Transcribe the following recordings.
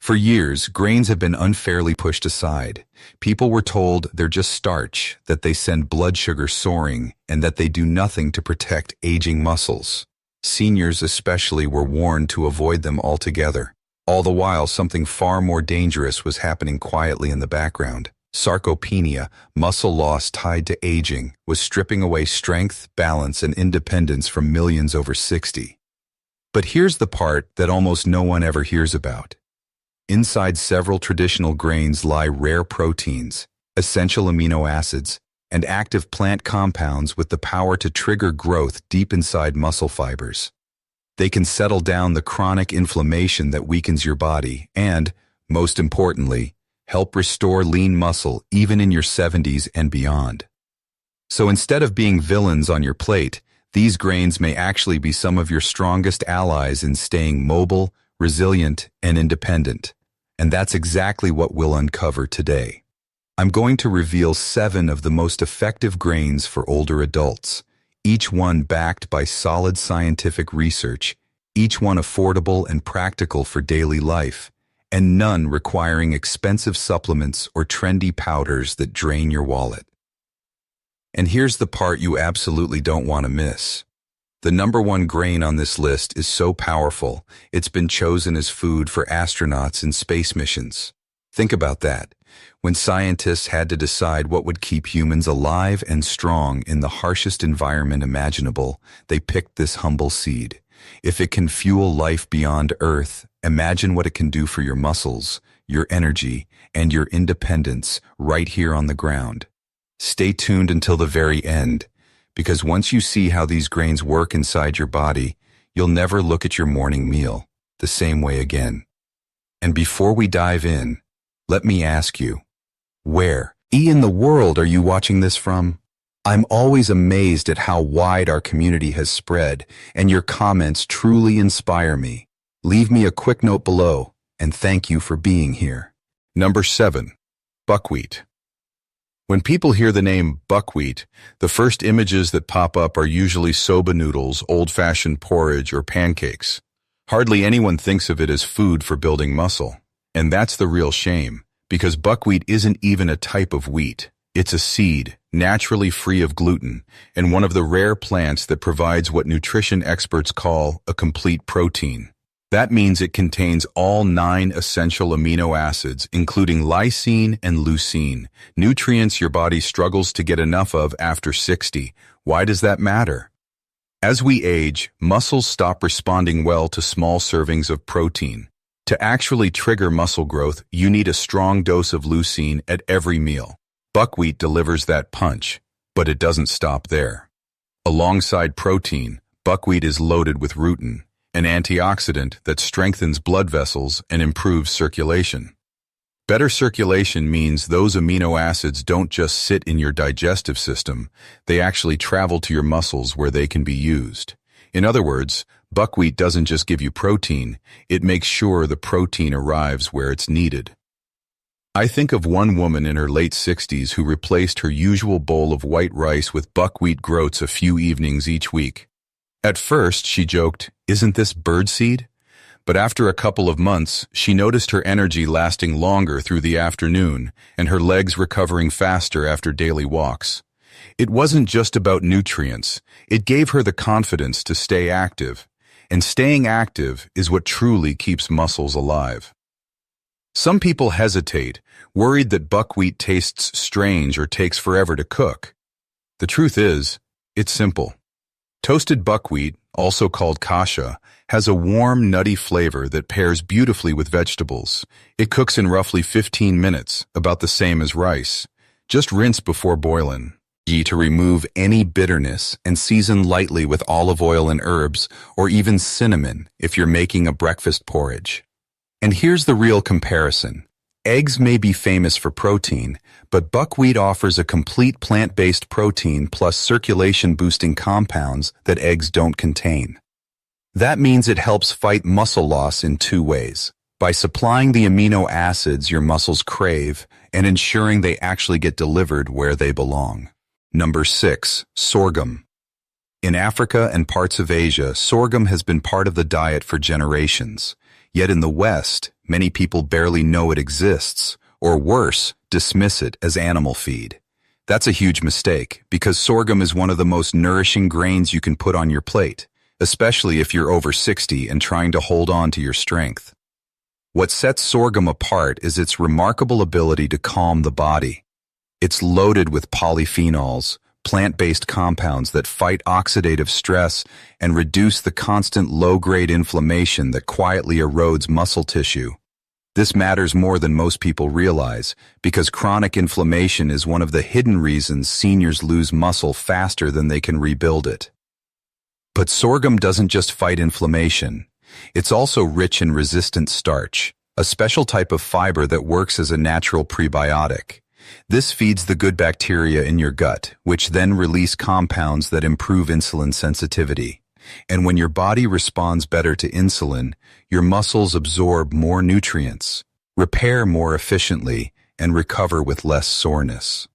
For years, grains have been unfairly pushed aside. People were told they're just starch, that they send blood sugar soaring, and that they do nothing to protect aging muscles. Seniors especially were warned to avoid them altogether. All the while, something far more dangerous was happening quietly in the background. Sarcopenia, muscle loss tied to aging, was stripping away strength, balance, and independence from millions over 60. But here's the part that almost no one ever hears about. Inside several traditional grains lie rare proteins, essential amino acids, and active plant compounds with the power to trigger growth deep inside muscle fibers. They can settle down the chronic inflammation that weakens your body and, most importantly, help restore lean muscle even in your 70s and beyond. So instead of being villains on your plate, these grains may actually be some of your strongest allies in staying mobile, resilient, and independent. And that's exactly what we'll uncover today. I'm going to reveal 7 of the most effective grains for older adults, each one backed by solid scientific research, each one affordable and practical for daily life, and none requiring expensive supplements or trendy powders that drain your wallet. And here's the part you absolutely don't want to miss. The number 1 grain on this list is so powerful, it's been chosen as food for astronauts in space missions. Think about that. When scientists had to decide what would keep humans alive and strong in the harshest environment imaginable, they picked this humble seed. If it can fuel life beyond Earth, imagine what it can do for your muscles, your energy, and your independence right here on the ground. Stay tuned until the very end, because once you see how these grains work inside your body, you'll never look at your morning meal the same way again. And before we dive in, let me ask you, where in the world are you watching this from? I'm always amazed at how wide our community has spread, and your comments truly inspire me. Leave me a quick note below, and thank you for being here. Number 7. Buckwheat. When people hear the name buckwheat, the first images that pop up are usually soba noodles, old-fashioned porridge, or pancakes. Hardly anyone thinks of it as food for building muscle. And that's the real shame, because buckwheat isn't even a type of wheat. It's a seed, naturally free of gluten, and one of the rare plants that provides what nutrition experts call a complete protein. That means it contains all 9 essential amino acids, including leucine and leucine, nutrients your body struggles to get enough of after 60. Why does that matter? As we age, muscles stop responding well to small servings of protein. To actually trigger muscle growth, you need a strong dose of leucine at every meal. Buckwheat delivers that punch, but it doesn't stop there. Alongside protein, buckwheat is loaded with rutin, an antioxidant that strengthens blood vessels and improves circulation. Better circulation means those amino acids don't just sit in your digestive system, they actually travel to your muscles where they can be used. In other words, buckwheat doesn't just give you protein, it makes sure the protein arrives where it's needed. I think of one woman in her late 60s who replaced her usual bowl of white rice with buckwheat groats a few evenings each week. At first, she joked, "Isn't this birdseed?" But after a couple of months, she noticed her energy lasting longer through the afternoon and her legs recovering faster after daily walks. It wasn't just about nutrients, it gave her the confidence to stay active. And staying active is what truly keeps muscles alive. Some people hesitate, worried that buckwheat tastes strange or takes forever to cook. The truth is, it's simple. Toasted buckwheat, also called kasha, has a warm, nutty flavor that pairs beautifully with vegetables. It cooks in roughly 15 minutes, about the same as rice. Just rinse before boiling. To remove any bitterness and season lightly with olive oil and herbs, or even cinnamon if you're making a breakfast porridge. And here's the real comparison. Eggs may be famous for protein, but buckwheat offers a complete plant-based protein plus circulation-boosting compounds that eggs don't contain. That means it helps fight muscle loss in 2 ways. By supplying the amino acids your muscles crave and ensuring they actually get delivered where they belong. Number 6. Sorghum. In Africa and parts of Asia, sorghum has been part of the diet for generations. Yet in the West, many people barely know it exists, or worse, dismiss it as animal feed. That's a huge mistake, because sorghum is one of the most nourishing grains you can put on your plate, especially if you're over 60 and trying to hold on to your strength. What sets sorghum apart is its remarkable ability to calm the body. It's loaded with polyphenols, plant-based compounds that fight oxidative stress and reduce the constant low-grade inflammation that quietly erodes muscle tissue. This matters more than most people realize, because chronic inflammation is one of the hidden reasons seniors lose muscle faster than they can rebuild it. But sorghum doesn't just fight inflammation. It's also rich in resistant starch, a special type of fiber that works as a natural prebiotic. This feeds the good bacteria in your gut, which then release compounds that improve insulin sensitivity. And when your body responds better to insulin, your muscles absorb more nutrients, repair more efficiently, and recover with less soreness.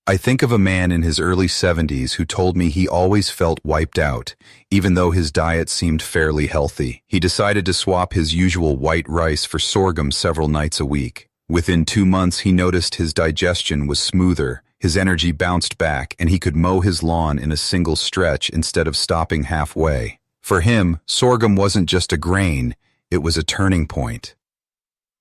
I think of a man in his early 70s who told me he always felt wiped out, even though his diet seemed fairly healthy. He decided to swap his usual white rice for sorghum several nights a week. Within 2 months, he noticed his digestion was smoother, his energy bounced back, and he could mow his lawn in a single stretch instead of stopping halfway. For him, sorghum wasn't just a grain, it was a turning point.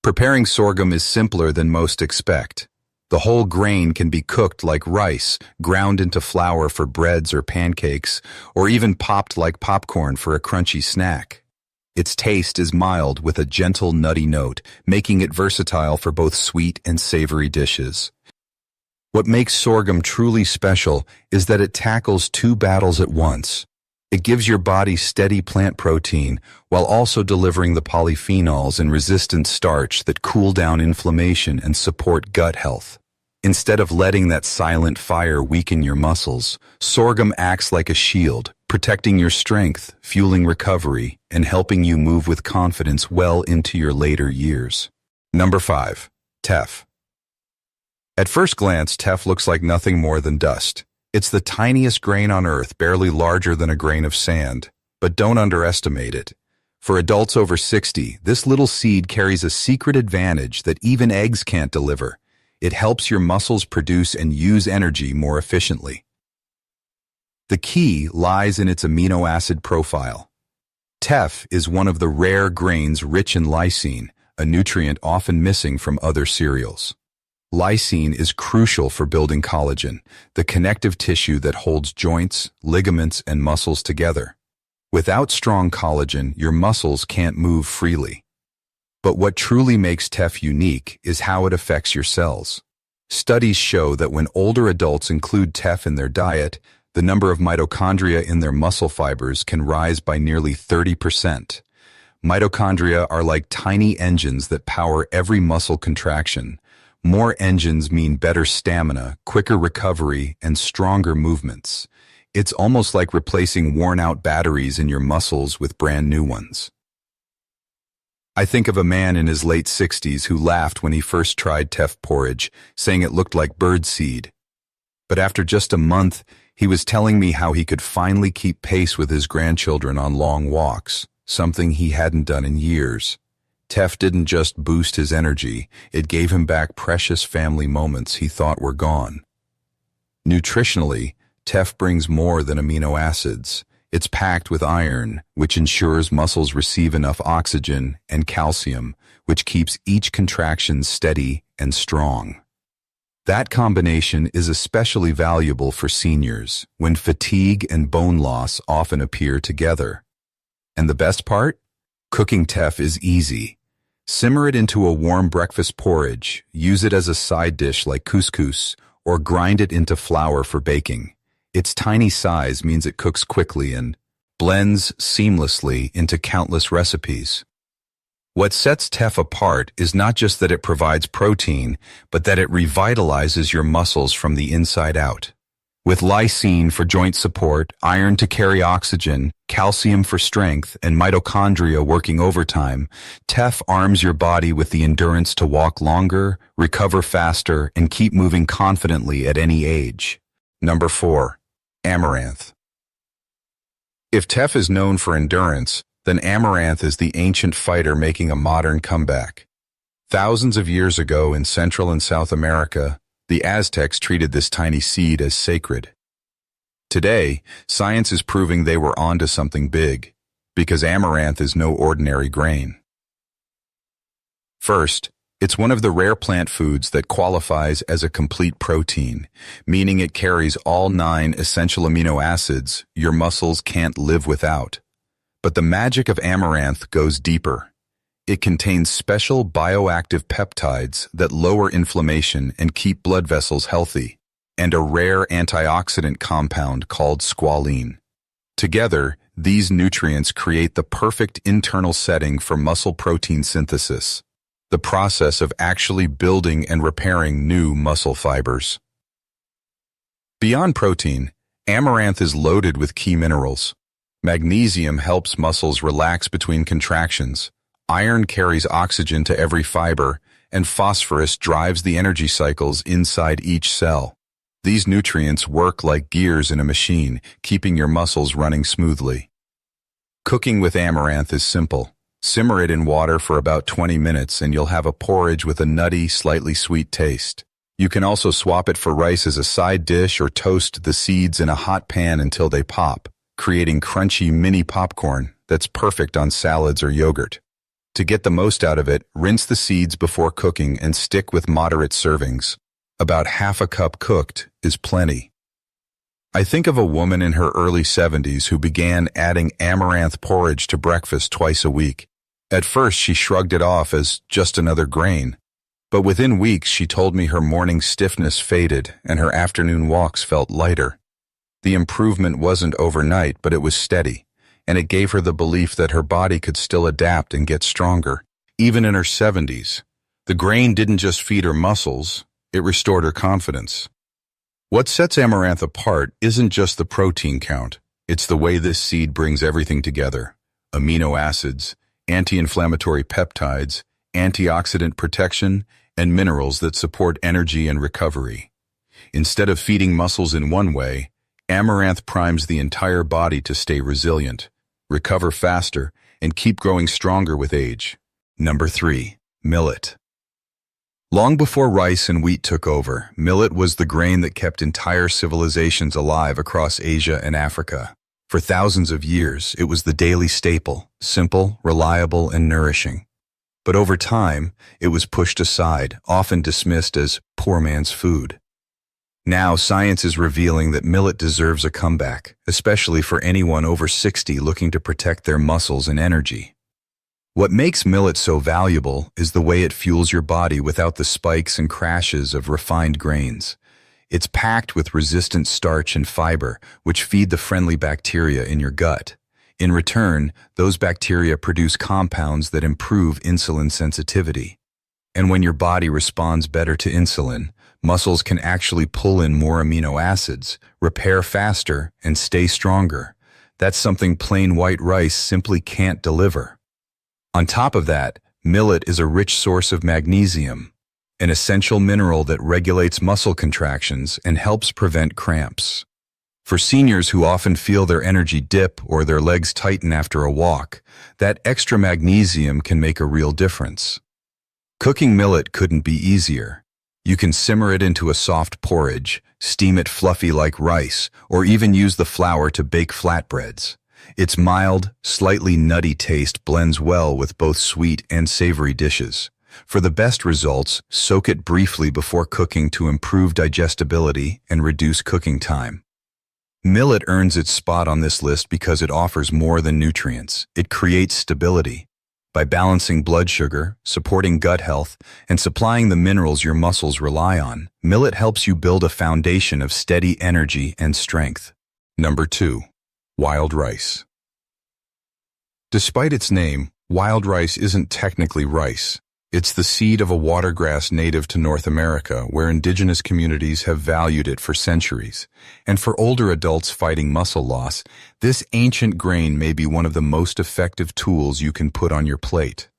Preparing sorghum is simpler than most expect. The whole grain can be cooked like rice, ground into flour for breads or pancakes, or even popped like popcorn for a crunchy snack. Its taste is mild with a gentle nutty note, making it versatile for both sweet and savory dishes. What makes sorghum truly special is that it tackles 2 battles at once. It gives your body steady plant protein while also delivering the polyphenols and resistant starch that cool down inflammation and support gut health. Instead of letting that silent fire weaken your muscles, sorghum acts like a shield, protecting your strength, fueling recovery, and helping you move with confidence well into your later years. Number 5. Teff. At first glance, teff looks like nothing more than dust. It's the tiniest grain on earth, barely larger than a grain of sand. But don't underestimate it. For adults over 60, this little seed carries a secret advantage that even eggs can't deliver. It helps your muscles produce and use energy more efficiently. The key lies in its amino acid profile. Teff is one of the rare grains rich in leucine, a nutrient often missing from other cereals. Leucine is crucial for building collagen, the connective tissue that holds joints, ligaments, and muscles together. Without strong collagen, your muscles can't move freely. But what truly makes teff unique is how it affects your cells. Studies show that when older adults include teff in their diet, the number of mitochondria in their muscle fibers can rise by nearly 30%. Mitochondria are like tiny engines that power every muscle contraction. More engines mean better stamina, quicker recovery, and stronger movements. It's almost like replacing worn-out batteries in your muscles with brand new ones. I think of a man in his late 60s who laughed when he first tried teff porridge, saying it looked like birdseed. But after just a month, he was telling me how he could finally keep pace with his grandchildren on long walks, something he hadn't done in years. Teff didn't just boost his energy, it gave him back precious family moments he thought were gone. Nutritionally, teff brings more than amino acids. It's packed with iron, which ensures muscles receive enough oxygen, and calcium, which keeps each contraction steady and strong. That combination is especially valuable for seniors, when fatigue and bone loss often appear together. And the best part? Cooking teff is easy. Simmer it into a warm breakfast porridge, use it as a side dish like couscous, or grind it into flour for baking. Its tiny size means it cooks quickly and blends seamlessly into countless recipes. What sets teff apart is not just that it provides protein, but that it revitalizes your muscles from the inside out. With leucine for joint support, iron to carry oxygen, calcium for strength, and mitochondria working overtime, teff arms your body with the endurance to walk longer, recover faster, and keep moving confidently at any age. Number 4. Amaranth. If teff is known for endurance, then amaranth is the ancient fighter making a modern comeback. Thousands of years ago in Central and South America, the Aztecs treated this tiny seed as sacred. Today, science is proving they were onto something big, because amaranth is no ordinary grain. First, it's one of the rare plant foods that qualifies as a complete protein, meaning it carries all 9 essential amino acids your muscles can't live without. But the magic of amaranth goes deeper. It contains special bioactive peptides that lower inflammation and keep blood vessels healthy, and a rare antioxidant compound called squalene. Together, these nutrients create the perfect internal setting for muscle protein synthesis, the process of actually building and repairing new muscle fibers. Beyond protein, amaranth is loaded with key minerals. Magnesium helps muscles relax between contractions, iron carries oxygen to every fiber, and phosphorus drives the energy cycles inside each cell. These nutrients work like gears in a machine, keeping your muscles running smoothly. Cooking with amaranth is simple. Simmer it in water for about 20 minutes and you'll have a porridge with a nutty, slightly sweet taste. You can also swap it for rice as a side dish or toast the seeds in a hot pan until they pop, creating crunchy mini popcorn that's perfect on salads or yogurt. To get the most out of it, rinse the seeds before cooking and stick with moderate servings. About half a cup cooked is plenty. I think of a woman in her early 70s who began adding amaranth porridge to breakfast twice a week. At first, she shrugged it off as just another grain, but within weeks she told me her morning stiffness faded and her afternoon walks felt lighter. The improvement wasn't overnight, but it was steady, and it gave her the belief that her body could still adapt and get stronger, even in her 70s. The grain didn't just feed her muscles, it restored her confidence. What sets amaranth apart isn't just the protein count, it's the way this seed brings everything together: amino acids, anti-inflammatory peptides, antioxidant protection, and minerals that support energy and recovery. Instead of feeding muscles in one way, amaranth primes the entire body to stay resilient, recover faster, and keep growing stronger with age. Number 3. Millet. Long before rice and wheat took over, millet was the grain that kept entire civilizations alive across Asia and Africa. For thousands of years, it was the daily staple, simple, reliable, and nourishing. But over time, it was pushed aside, often dismissed as poor man's food. Now, science is revealing that millet deserves a comeback, especially for anyone over 60 looking to protect their muscles and energy. What makes millet so valuable is the way it fuels your body without the spikes and crashes of refined grains. It's packed with resistant starch and fiber, which feed the friendly bacteria in your gut. In return, those bacteria produce compounds that improve insulin sensitivity. And when your body responds better to insulin, muscles can actually pull in more amino acids, repair faster, and stay stronger. That's something plain white rice simply can't deliver. On top of that, millet is a rich source of magnesium, an essential mineral that regulates muscle contractions and helps prevent cramps. For seniors who often feel their energy dip or their legs tighten after a walk, that extra magnesium can make a real difference. Cooking millet couldn't be easier. You can simmer it into a soft porridge, steam it fluffy like rice, or even use the flour to bake flatbreads. Its mild, slightly nutty taste blends well with both sweet and savory dishes. For the best results, soak it briefly before cooking to improve digestibility and reduce cooking time. Millet earns its spot on this list because it offers more than nutrients. It creates stability. By balancing blood sugar, supporting gut health, and supplying the minerals your muscles rely on, millet helps you build a foundation of steady energy and strength. Number 2. Wild rice. Despite its name, wild rice isn't technically rice. It's the seed of a watergrass native to North America, where indigenous communities have valued it for centuries. And for older adults fighting muscle loss, this ancient grain may be one of the most effective tools you can put on your plate.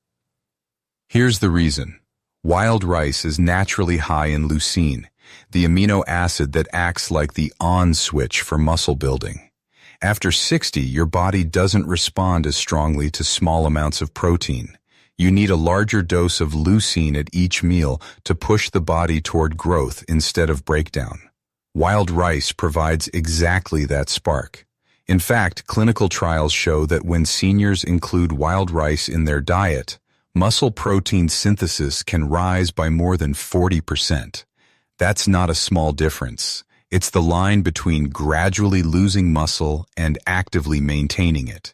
Here's the reason. Wild rice is naturally high in leucine, the amino acid that acts like the on switch for muscle building. After 60, your body doesn't respond as strongly to small amounts of protein. You need a larger dose of leucine at each meal to push the body toward growth instead of breakdown. Wild rice provides exactly that spark. In fact, clinical trials show that when seniors include wild rice in their diet, muscle protein synthesis can rise by more than 40%. That's not a small difference. It's the line between gradually losing muscle and actively maintaining it.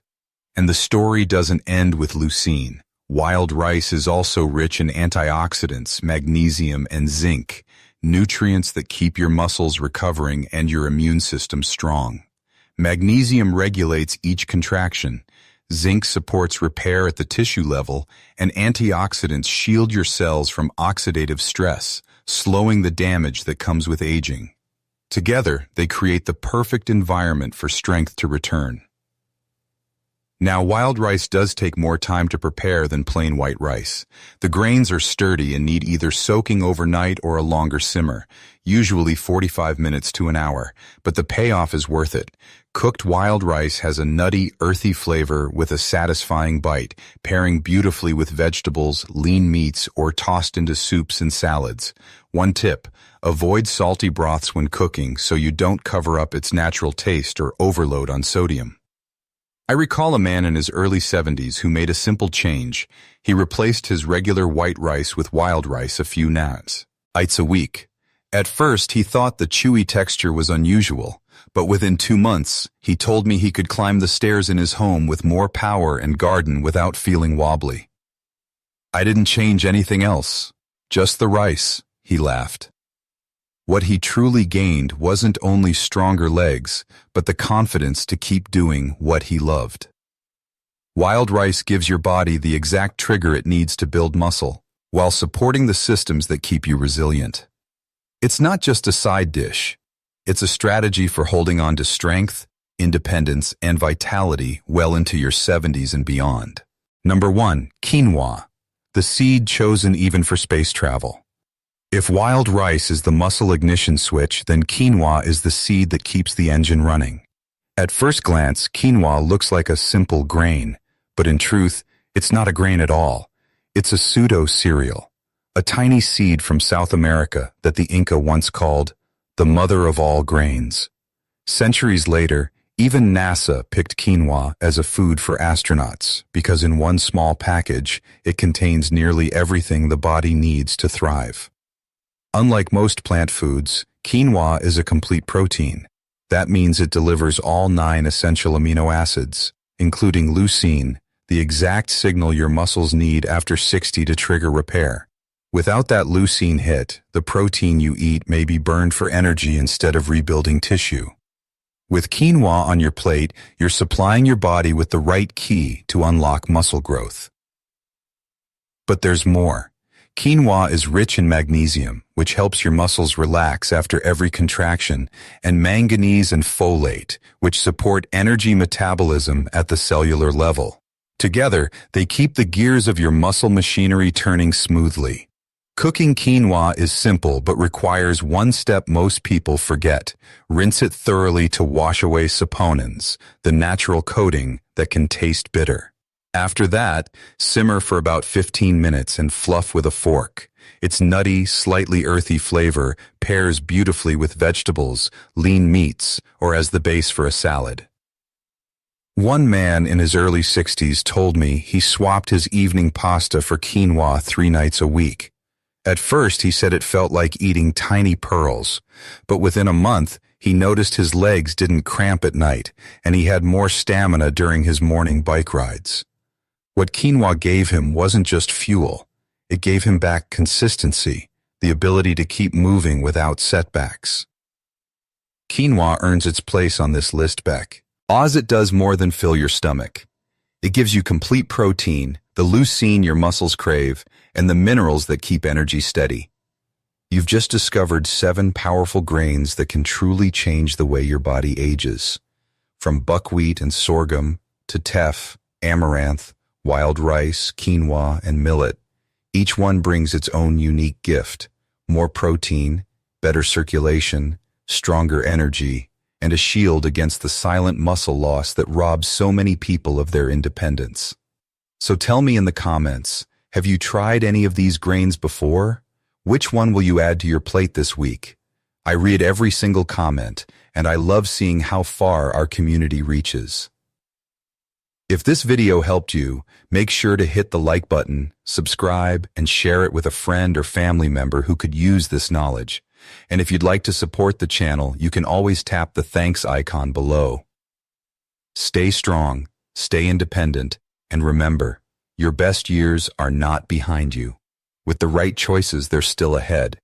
And the story doesn't end with leucine. Wild rice is also rich in antioxidants, magnesium, and zinc, nutrients that keep your muscles recovering and your immune system strong. Magnesium regulates each contraction, zinc supports repair at the tissue level, and antioxidants shield your cells from oxidative stress, slowing the damage that comes with aging. Together, they create the perfect environment for strength to return. Now, wild rice does take more time to prepare than plain white rice. The grains are sturdy and need either soaking overnight or a longer simmer, usually 45 minutes to an hour, but the payoff is worth it. Cooked wild rice has a nutty, earthy flavor with a satisfying bite, pairing beautifully with vegetables, lean meats, or tossed into soups and salads. One tip: avoid salty broths when cooking so you don't cover up its natural taste or overload on sodium. I recall a man in his early 70s who made a simple change. He replaced his regular white rice with wild rice a few nights a week. At first, he thought the chewy texture was unusual, but within 2 months, he told me he could climb the stairs in his home with more power and garden without feeling wobbly. I didn't change anything else, just the rice, he laughed. What he truly gained wasn't only stronger legs, but the confidence to keep doing what he loved. Wild rice gives your body the exact trigger it needs to build muscle, while supporting the systems that keep you resilient. It's not just a side dish. It's a strategy for holding on to strength, independence, and vitality well into your 70s and beyond. Number 1, quinoa, the seed chosen even for space travel. If wild rice is the muscle ignition switch, then quinoa is the seed that keeps the engine running. At first glance, quinoa looks like a simple grain, but in truth, it's not a grain at all. It's a pseudo-cereal, a tiny seed from South America that the Inca once called the mother of all grains. Centuries later, even NASA picked quinoa as a food for astronauts because in one small package, it contains nearly everything the body needs to thrive. Unlike most plant foods, quinoa is a complete protein. That means it delivers all 9 essential amino acids, including leucine, the exact signal your muscles need after 60 to trigger repair. Without that leucine hit, the protein you eat may be burned for energy instead of rebuilding tissue. With quinoa on your plate, you're supplying your body with the right key to unlock muscle growth. But there's more. Quinoa is rich in magnesium, which helps your muscles relax after every contraction, and manganese and folate, which support energy metabolism at the cellular level. Together, they keep the gears of your muscle machinery turning smoothly. Cooking quinoa is simple but requires one step most people forget. Rinse it thoroughly to wash away saponins, the natural coating that can taste bitter. After that, simmer for about 15 minutes and fluff with a fork. Its nutty, slightly earthy flavor pairs beautifully with vegetables, lean meats, or as the base for a salad. One man in his early 60s told me he swapped his evening pasta for quinoa 3 nights a week. At first, he said it felt like eating tiny pearls, but within a month, he noticed his legs didn't cramp at night, and he had more stamina during his morning bike rides. What quinoa gave him wasn't just fuel. It gave him back consistency, the ability to keep moving without setbacks. Quinoa earns its place on this list, Beck. It does more than fill your stomach. It gives you complete protein, the leucine your muscles crave, and the minerals that keep energy steady. You've just discovered 7 powerful grains that can truly change the way your body ages. From buckwheat and sorghum to teff, amaranth, wild rice, quinoa, and millet, each one brings its own unique gift: more protein, better circulation, stronger energy, and a shield against the silent muscle loss that robs so many people of their independence. So tell me in the comments, have you tried any of these grains before? Which one will you add to your plate this week? I read every single comment, and I love seeing how far our community reaches. If this video helped you, make sure to hit the like button, subscribe, and share it with a friend or family member who could use this knowledge. And if you'd like to support the channel, you can always tap the thanks icon below. Stay strong, stay independent, and remember, your best years are not behind you. With the right choices, they're still ahead.